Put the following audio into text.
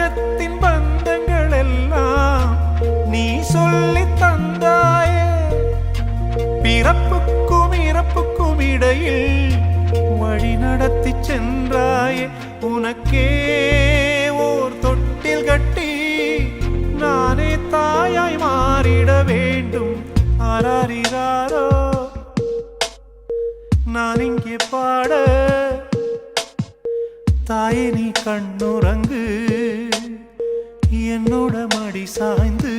உள்ளத்தின் பந்தங்கள் எல்லாம் நீ சொல்லி தந்தாயே. பிறப்புக்கும் இறப்புக்கும் இடையில் வழி நடத்தி சென்றாயே. உனக்கே ஓர் தொட்டில் கட்டி நானே தாயாய் மாறிட வேண்டும். ஆராரிராரோ நான் இங்கே பாட, தாயே நீ கண்ணுறங்கு என்னோட மடி சாய்ந்து.